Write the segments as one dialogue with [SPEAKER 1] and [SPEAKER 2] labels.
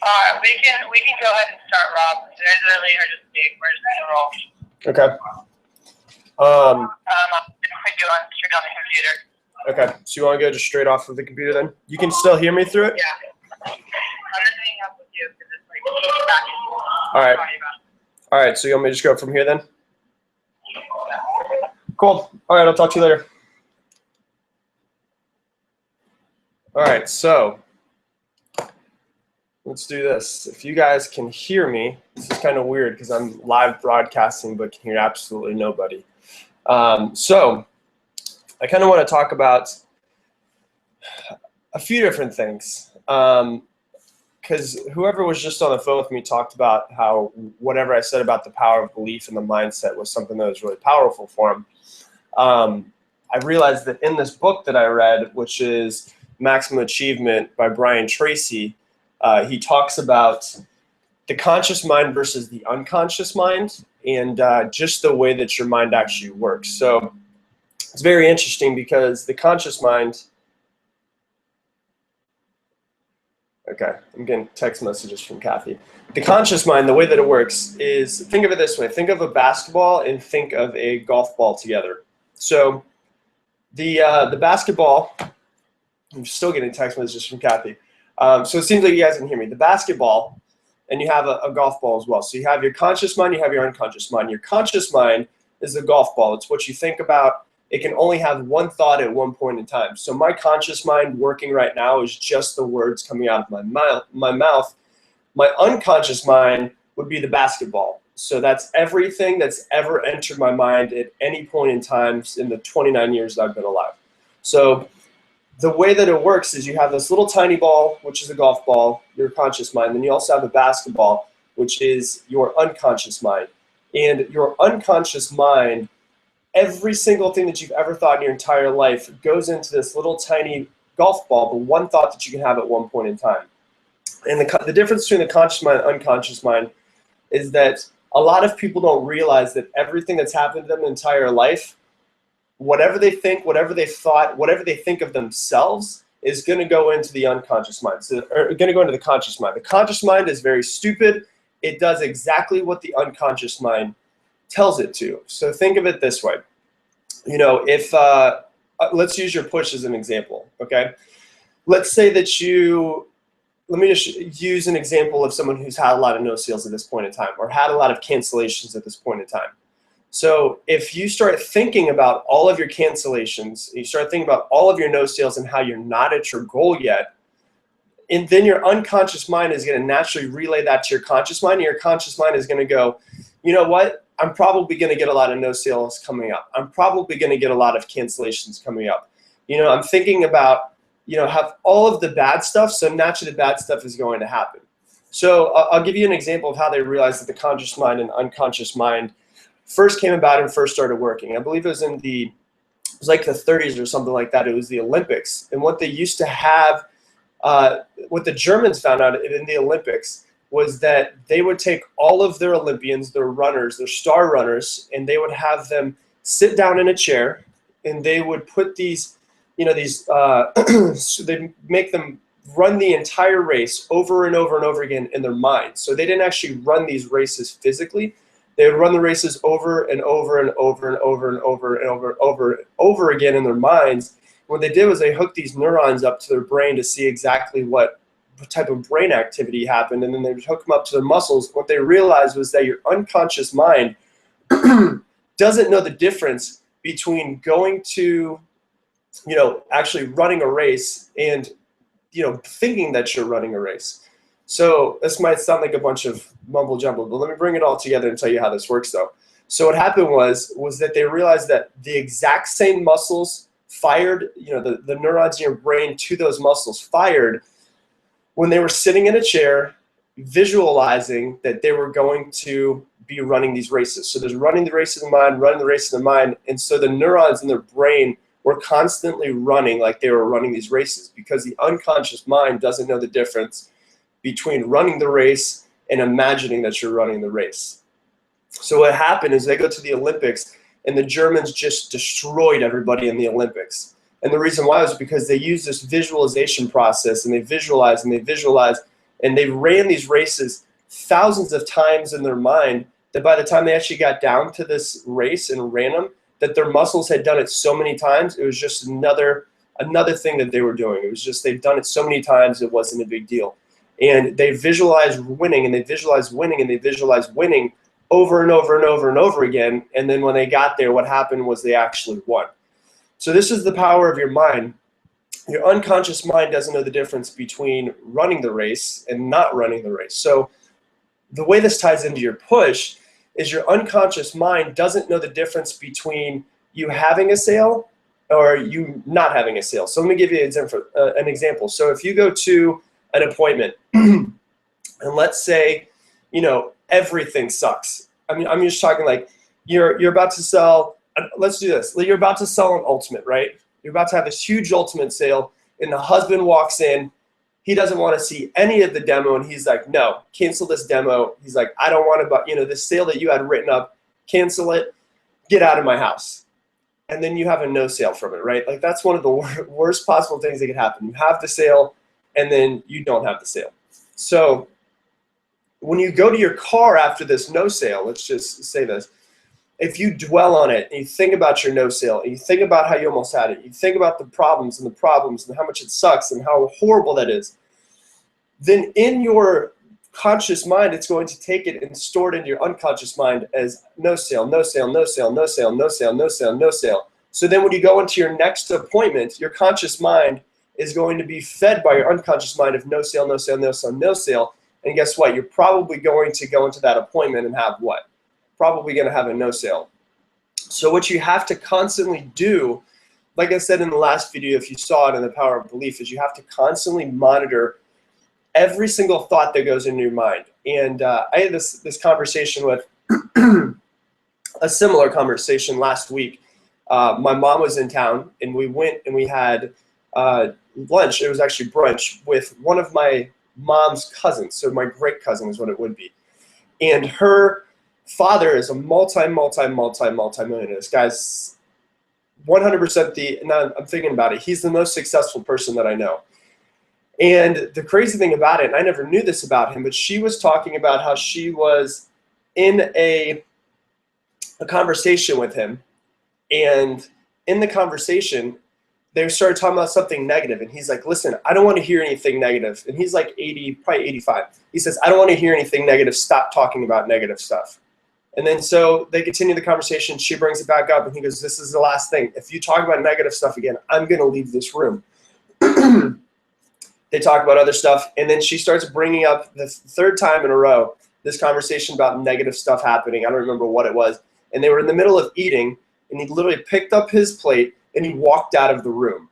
[SPEAKER 1] Alright, we can go ahead and start, Rob. There's really are just big. We're just gonna roll.
[SPEAKER 2] Okay.
[SPEAKER 1] I do on straight on the computer.
[SPEAKER 2] Okay. So you want to go just straight off of the computer then? You can still hear me through it?
[SPEAKER 1] Yeah. I'm just hanging up with you because it's like back.
[SPEAKER 2] All right. All right. So you want me to just go from here then? Cool. All right. I'll talk to you later. All right. So let's do this. If you guys can hear me, this is kind of weird because I'm live broadcasting but can hear absolutely nobody. So I kind of want to talk about a few different things. Because whoever was just on the phone with me talked about how whatever I said about the power of belief and the mindset was something that was really powerful for him. I realized that in this book that I read, which is Maximum Achievement by Brian Tracy, he talks about the conscious mind versus the unconscious mind and just the way that your mind actually works. So it's very interesting because the conscious mind, okay, I'm getting text messages from Kathy. The conscious mind, the way that it works is, think of it this way. Think of a basketball and think of a golf ball together. So the basketball, I'm still getting text messages from Kathy. So it seems like you guys can hear me. The basketball, and you have a golf ball as well. So you have your conscious mind, you have your unconscious mind. Your conscious mind is the golf ball. It's what you think about. It can only have one thought at one point in time. So my conscious mind working right now is just the words coming out of my mouth. My unconscious mind would be the basketball. So that's everything that's ever entered my mind at any point in time in the 29 years that I've been alive. So the way that it works is you have this little tiny ball, which is a golf ball, your conscious mind. Then you also have a basketball, which is your unconscious mind. And your unconscious mind, every single thing that you've ever thought in your entire life goes into this little tiny golf ball, but one thought that you can have at one point in time. And the difference between the conscious mind and unconscious mind is that a lot of people don't realize that everything that's happened to them their entire life, whatever they think, whatever they thought, whatever they think of themselves is going to go into the unconscious mind, or going to go into the conscious mind. The conscious mind is very stupid. It does exactly what the unconscious mind tells it to. So think of it this way. You know, if let's use your push as an example, okay? Let's say that let me just use an example of someone who's had a lot of no sales at this point in time or had a lot of cancellations at this point in time. So if you start thinking about all of your cancellations, you start thinking about all of your no sales and how you're not at your goal yet, and then your unconscious mind is going to naturally relay that to your conscious mind, and your conscious mind is going to go, you know what? I'm probably going to get a lot of no sales coming up. I'm probably going to get a lot of cancellations coming up. You know, I'm thinking about, have all of the bad stuff, so naturally the bad stuff is going to happen. So I'll give you an example of how they realized that the conscious mind and unconscious mind first came about and first started working. I believe it was like the 30s or something like that. It was the Olympics. And what they used to have, what the Germans found out in the Olympics was that they would take all of their Olympians, their runners, their star runners, and they would have them sit down in a chair, and they would put these, so they make them run the entire race over and over and over again in their mind. So they didn't actually run these races physically. They would run the races over and over and over and over and over and over again in their minds. What they did was they hooked these neurons up to their brain to see exactly what type of brain activity happened, and then they would hook them up to their muscles. What they realized was that your unconscious mind doesn't know the difference between going to, actually running a race and, thinking that you're running a race. So this might sound like a bunch of mumble jumble, but let me bring it all together and tell you how this works though. So what happened was that they realized that the exact same muscles fired, the neurons in your brain to those muscles fired when they were sitting in a chair, visualizing that they were going to be running these races. So there's running the race of the mind, running the race of the mind, and so the neurons in their brain were constantly running like they were running these races because the unconscious mind doesn't know the difference between running the race and imagining that you're running the race. So what happened is they go to the Olympics and the Germans just destroyed everybody in the Olympics. And the reason why was because they used this visualization process, and they visualized and they visualized, and they ran these races thousands of times in their mind that by the time they actually got down to this race and ran them, that their muscles had done it so many times, it was just another thing that they were doing. It was just they've done it so many times, it wasn't a big deal. And they visualized winning, and they visualized winning, and they visualized winning over and over and over and over again. And then when they got there, what happened was they actually won. So this is the power of your mind. Your unconscious mind doesn't know the difference between running the race and not running the race. So the way this ties into your push is your unconscious mind doesn't know the difference between you having a sale or you not having a sale. So let me give you an example. So if you go to an appointment and let's say, everything sucks. I mean, I'm just talking like you're about to sell, let's do this. You're about to sell an Ultimate, right? You're about to have this huge Ultimate sale, and the husband walks in. He doesn't want to see any of the demo, and he's like, no, cancel this demo. He's like, I don't want to buy, this sale that you had written up, cancel it, get out of my house. And then you have a no sale from it, right? Like that's one of the worst possible things that could happen. You have the sale, and then you don't have the sale. So when you go to your car after this no sale, let's just say this, if you dwell on it and you think about your no sale, and you think about how you almost had it, you think about the problems and how much it sucks and how horrible that is, then in your conscious mind, it's going to take it and store it into your unconscious mind as no sale, no sale, no sale, no sale, no sale, no sale, no sale. So then when you go into your next appointment, your conscious mind is going to be fed by your unconscious mind of no sale, no sale, no sale, no sale. And guess what? You're probably going to go into that appointment and have what? Probably going to have a no sale. So what you have to constantly do, like I said in the last video, if you saw it in The Power of Belief, is you have to constantly monitor every single thought that goes into your mind. And I had this conversation with a similar conversation last week. My mom was in town, and we went and we had lunch. It was actually brunch with one of my mom's cousins. So my great cousin is what it would be. And her father is a multi-millionaire. This guy's 100% now I'm thinking about it, he's the most successful person that I know. And the crazy thing about it, and I never knew this about him, but she was talking about how she was in a conversation with him, and in the conversation, they started talking about something negative, and he's like, listen, I don't want to hear anything negative. And he's like 80, probably 85. He says, I don't want to hear anything negative. Stop talking about negative stuff. And then so they continue the conversation. She brings it back up, and he goes, this is the last thing. If you talk about negative stuff again, I'm going to leave this room. They talk about other stuff, and then she starts bringing up the third time in a row this conversation about negative stuff happening. I don't remember what it was. And they were in the middle of eating, and he literally picked up his plate, and he walked out of the room.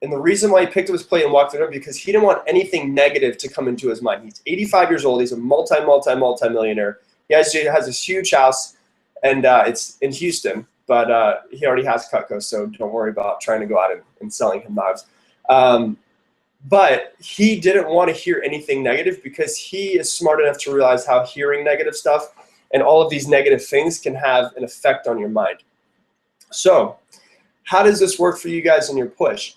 [SPEAKER 2] And the reason why he picked up his plate and walked out of the room because he didn't want anything negative to come into his mind. He's 85 years old. He's a multi-millionaire. He has this huge house, and it's in Houston, but he already has Cutco, so don't worry about trying to go out and selling him knives. But he didn't want to hear anything negative because he is smart enough to realize how hearing negative stuff and all of these negative things can have an effect on your mind. So how does this work for you guys in your push?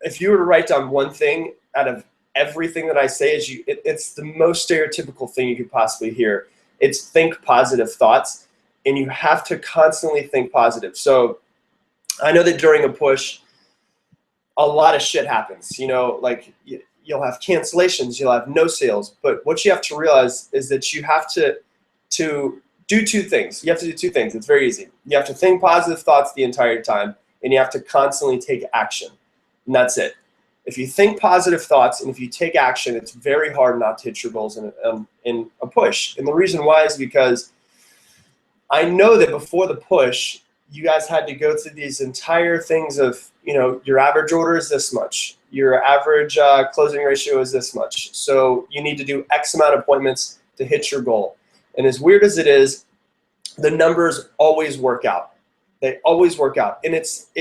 [SPEAKER 2] If you were to write down one thing out of everything that I say, it's the most stereotypical thing you could possibly hear. It's think positive thoughts, and you have to constantly think positive. So I know that during a push, a lot of shit happens, like you'll have cancellations, you'll have no sales, but what you have to realize is that you have to do two things. You have to do two things. It's very easy. You have to think positive thoughts the entire time, and you have to constantly take action, and that's it. If you think positive thoughts and if you take action, it's very hard not to hit your goals in a push. And the reason why is because I know that before the push, you guys had to go through these entire things of, your average order is this much. Your average closing ratio is this much. So you need to do X amount of appointments to hit your goal. And as weird as it is, the numbers always work out. They always work out. And it's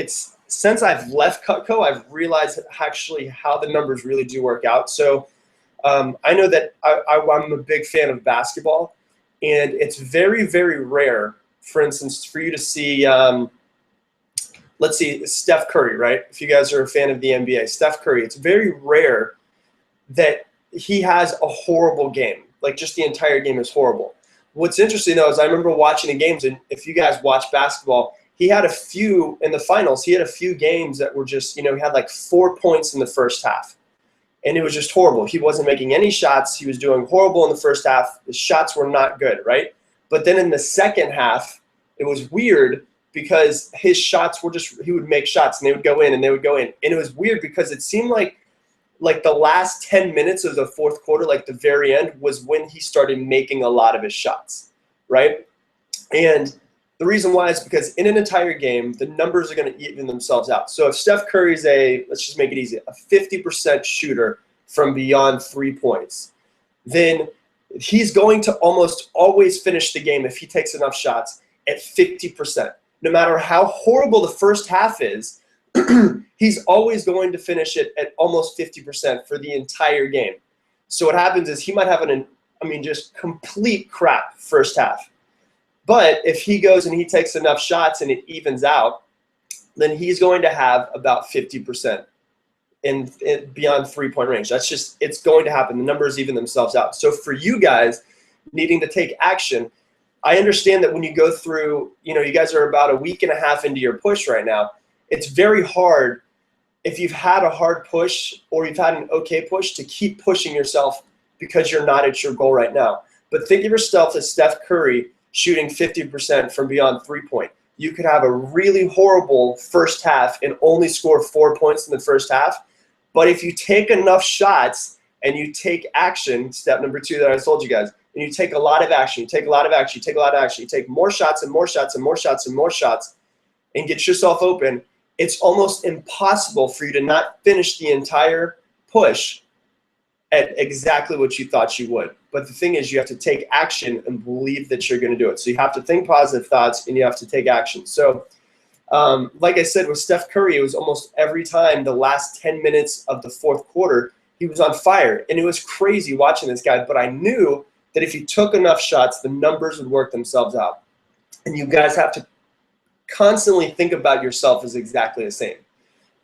[SPEAKER 2] since I've left Cutco, I've realized actually how the numbers really do work out. So I know that I'm a big fan of basketball, and it's very, very rare for instance, for you to see, let's see, Steph Curry, right? If you guys are a fan of the NBA, Steph Curry, it's very rare that he has a horrible game. Like just the entire game is horrible. What's interesting though is I remember watching the games, and if you guys watch basketball, he had a few in the finals. He had a few games that were just, he had like 4 points in the first half. And it was just horrible. He wasn't making any shots. He was doing horrible in the first half. His shots were not good, right? But then in the second half, it was weird because his shots were just, he would make shots and they would go in and they would go in. And it was weird because it seemed like the last 10 minutes of the fourth quarter, like the very end, was when he started making a lot of his shots, right? And the reason why is because in an entire game, the numbers are going to even themselves out. So if Steph Curry's let's just make it easy, a 50% shooter from beyond 3 points, then he's going to almost always finish the game if he takes enough shots at 50%. No matter how horrible the first half is, he's always going to finish it at almost 50% for the entire game. So what happens is he might have just complete crap first half. But if he goes and he takes enough shots and it evens out, then he's going to have about 50% in beyond 3-point range. That's just, it's going to happen. The numbers even themselves out. So for you guys needing to take action, I understand that when you go through, you guys are about a week and a half into your push right now. It's very hard if you've had a hard push or you've had an okay push to keep pushing yourself because you're not at your goal right now. But think of yourself as Steph Curry shooting 50% from beyond 3-point. You could have a really horrible first half and only score 4 points in the first half. But if you take enough shots and you take action, step number 2 that I told you guys, and you take a lot of action, you take a lot of action, you take a lot of action, you take more shots and more shots and more shots and more shots and get yourself open, it's almost impossible for you to not finish the entire push at exactly what you thought you would. But the thing is, you have to take action and believe that you're going to do it. So you have to think positive thoughts and you have to take action. So like I said, with Steph Curry, it was almost every time the last 10 minutes of the fourth quarter, he was on fire. And it was crazy watching this guy. But I knew that if he took enough shots, the numbers would work themselves out. And you guys have to constantly think about yourself as exactly the same.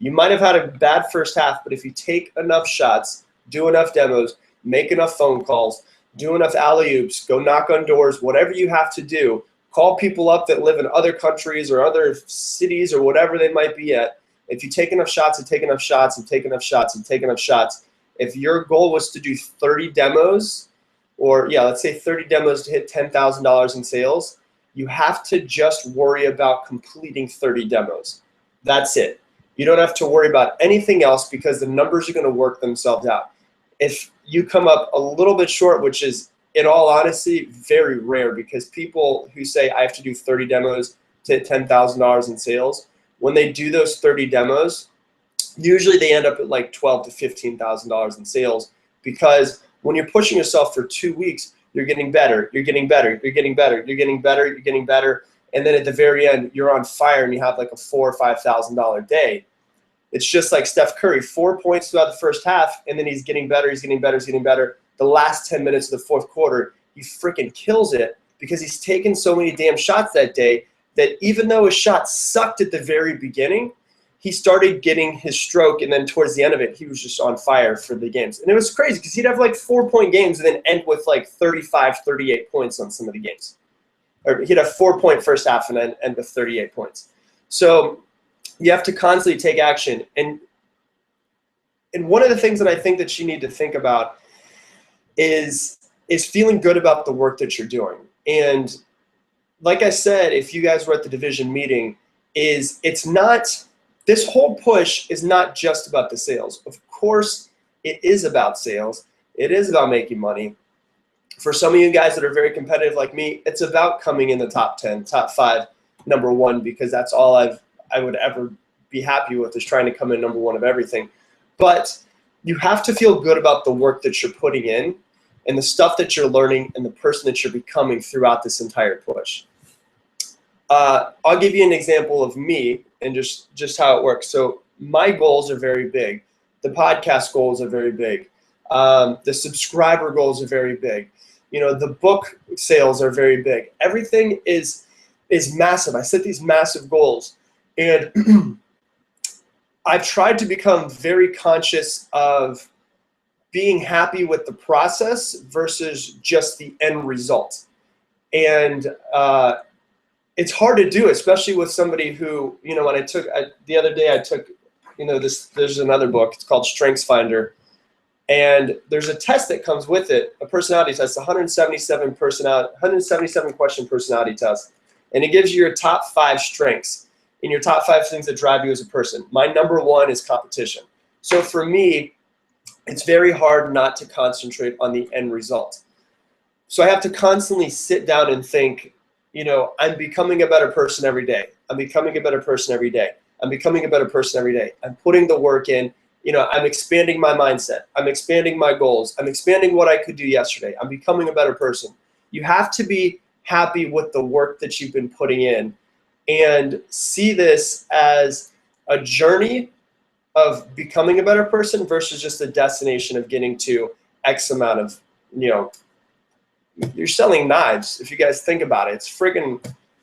[SPEAKER 2] You might have had a bad first half, but if you take enough shots, do enough demos, make enough phone calls, do enough alley-oops, go knock on doors, whatever you have to do, call people up that live in other countries or other cities or whatever they might be at. If you take enough shots and take enough shots and take enough shots and take enough shots, if your goal was to do 30 demos, or let's say 30 demos to hit $10,000 in sales, you have to just worry about completing 30 demos. That's it. You don't have to worry about anything else because the numbers are going to work themselves out. If you come up a little bit short, which is, in all honesty, very rare, because people who say I have to do 30 demos to hit $10,000 in sales, when they do those 30 demos, usually they end up at like $12,000 to $15,000 in sales, because when you're pushing yourself for 2 weeks, you're getting better, you're getting better, you're getting better, you're getting better, you're getting better, and then at the very end, you're on fire and you have like a $4,000 or $5,000 day. It's just like Steph Curry, 4 points throughout the first half, and then he's getting better, he's getting better, he's getting better. The last 10 minutes of the fourth quarter, he freaking kills it because he's taken so many damn shots that day that even though his shot sucked at the very beginning, he started getting his stroke, and then towards the end of it, he was just on fire for the games. And it was crazy because he'd have like 4-point games and then end with like 35, 38 points on some of the games. Or he'd have 4-point first half and then end with 38 points. So you have to constantly take action. And one of the things that I think that you need to think about is feeling good about the work that you're doing. And like I said, if you guys were at the division meeting, it's not, this whole push is not just about the sales. Of course, it is about sales. It is about making money. For some of you guys that are very competitive like me, it's about coming in the top 10, top 5, number 1, because that's all I would ever be happy with, is trying to come in number 1 of everything. But you have to feel good about the work that you're putting in and the stuff that you're learning and the person that you're becoming throughout this entire push. I'll give you an example of me and just how it works. So my goals are very big. The podcast goals are very big. The subscriber goals are very big. The book sales are very big. Everything is, is massive. I set these massive goals, and I've tried to become very conscious of being happy with the process versus just the end result. And it's hard to do, especially with somebody who, you know, when the other day I took, you know, there's another book, it's called Strengths Finder. And there's a test that comes with it, a personality test, 177 question personality test. And it gives you your top 5 strengths and your top 5 things that drive you as a person. My number 1 is competition. So for me, it's very hard not to concentrate on the end result. So I have to constantly sit down and think, you know, I'm becoming a better person every day. I'm becoming a better person every day. I'm becoming a better person every day. I'm putting the work in. You know, I'm expanding my mindset. I'm expanding my goals. I'm expanding what I could do yesterday. I'm becoming a better person. You have to be happy with the work that you've been putting in and see this as a journey of becoming a better person versus just a destination of getting to X amount of, you know, you're selling knives. If you guys think about it, it's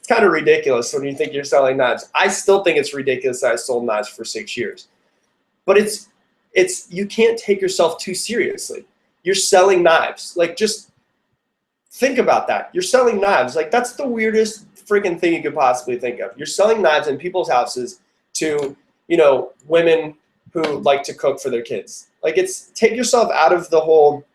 [SPEAKER 2] kind of ridiculous when you think you're selling knives. I still think it's ridiculous that I sold knives for 6 years. But you can't take yourself too seriously. You're selling knives. Like, just think about that. You're selling knives. Like, that's the weirdest freaking thing you could possibly think of. You're selling knives in people's houses to, you know, women who like to cook for their kids. Like, take yourself out of the whole,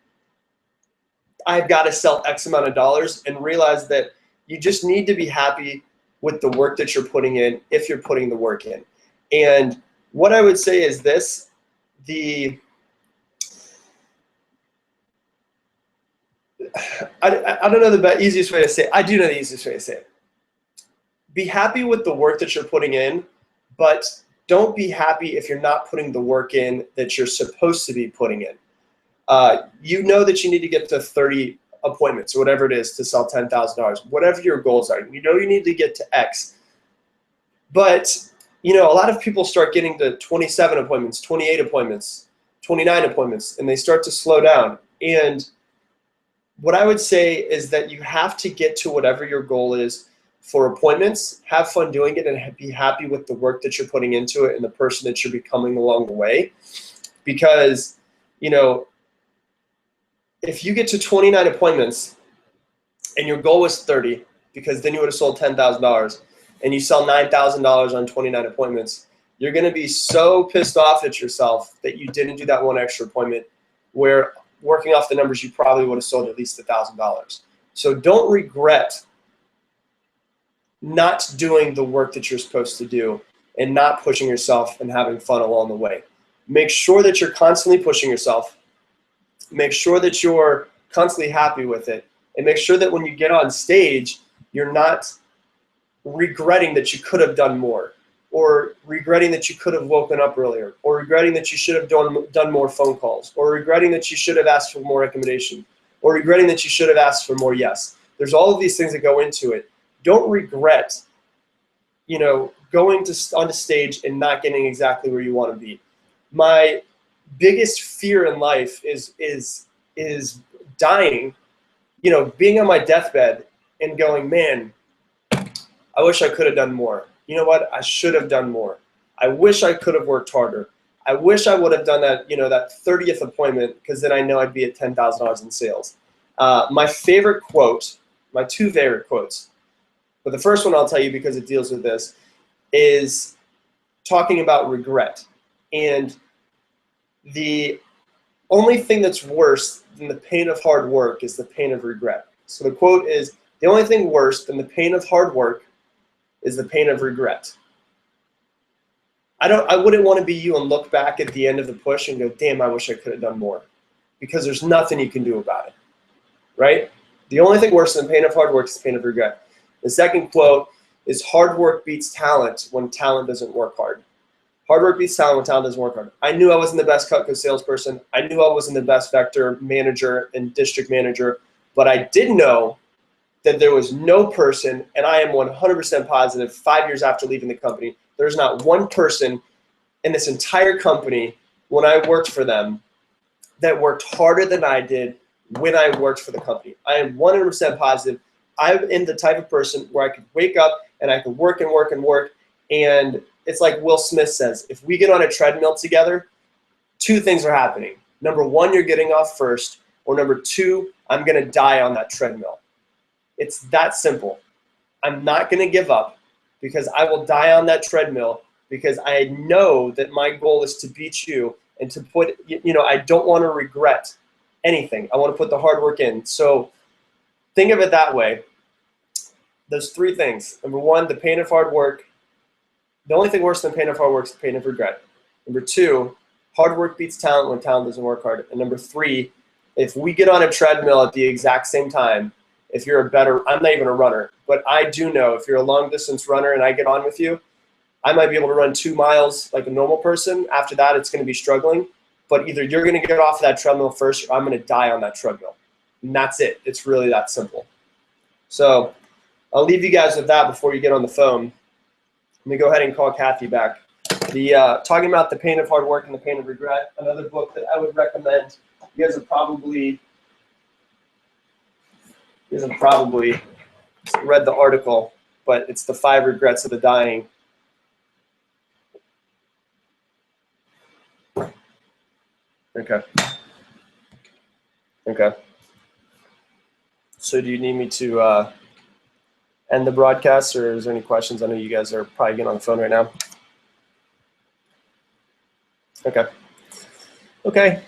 [SPEAKER 2] I've got to sell X amount of dollars, and realize that you just need to be happy with the work that you're putting in if you're putting the work in. And what I would say is this, I don't know the easiest way to say it. I do know the easiest way to say it. Be happy with the work that you're putting in, but don't be happy if you're not putting the work in that you're supposed to be putting in. You know that you need to get to 30 appointments or whatever it is to sell $10,000, whatever your goals are. You know you need to get to X. But, you know, a lot of people start getting to 27 appointments, 28 appointments, 29 appointments, and they start to slow down. And what I would say is that you have to get to whatever your goal is for appointments, have fun doing it, and be happy with the work that you're putting into it and the person that you're becoming along the way. Because, you know, if you get to 29 appointments and your goal was 30, because then you would have sold $10,000, and you sell $9,000 on 29 appointments, you're going to be so pissed off at yourself that you didn't do that one extra appointment, where working off the numbers, you probably would have sold at least $1,000. So don't regret not doing the work that you're supposed to do and not pushing yourself and having fun along the way. Make sure that you're constantly pushing yourself. Make sure that you're constantly happy with it. And make sure that when you get on stage, you're not regretting that you could have done more, or regretting that you could have woken up earlier, or regretting that you should have done more phone calls, or regretting that you should have asked for more recommendation, or regretting that you should have asked for more yes. There's all of these things that go into it. Don't regret, you know, going onto stage and not getting exactly where you want to be. My biggest fear in life is dying, you know, being on my deathbed and going, man, I wish I could have done more. You know what? I should have done more. I wish I could have worked harder. I wish I would have done that, you know, that 30th appointment, because then I know I'd be at $10,000 in sales. My favorite quote, my 2 favorite quotes, but the first one I'll tell you because it deals with this, is talking about regret. And the only thing that's worse than the pain of hard work is the pain of regret. So the quote is, the only thing worse than the pain of hard work is the pain of regret. I wouldn't want to be you and look back at the end of the push and go, damn, I wish I could have done more, because there's nothing you can do about it, right? The only thing worse than the pain of hard work is the pain of regret. The second quote is, hard work beats talent when talent doesn't work hard. Hard work beats talent when talent doesn't work hard. I knew I wasn't the best Cutco salesperson. I knew I wasn't the best Vector manager and district manager, but I did know that there was no person, and I am 100% positive 5 years after leaving the company, there's not one person in this entire company when I worked for them that worked harder than I did when I worked for the company. I am 100% positive I'm in the type of person where I could wake up and I could work and work and work. And it's like Will Smith says, if we get on a treadmill together, two things are happening. Number one, you're getting off first, or number two, I'm going to die on that treadmill. It's that simple. I'm not going to give up because I will die on that treadmill because I know that my goal is to beat you and to put, I don't want to regret anything. I want to put the hard work in. So think of it that way. Those three things. Number one, the pain of hard work. The only thing worse than pain of hard work is the pain of regret. Number two, hard work beats talent when talent doesn't work hard. And number three, if we get on a treadmill at the exact same time, if you're I'm not even a runner, but I do know if you're a long distance runner and I get on with you, I might be able to run 2 miles like a normal person. After that, it's going to be struggling. But either you're going to get off that treadmill first or I'm going to die on that treadmill. And that's it. It's really that simple. So I'll leave you guys with that before you get on the phone. Let me go ahead and call Kathy back. Talking about the pain of hard work and the pain of regret, another book that I would recommend. You guys have probably read the article, but it's The 5 Regrets of the Dying. Okay. So do you need me to end the broadcast, or is there any questions? I know you guys are probably getting on the phone right now. Okay.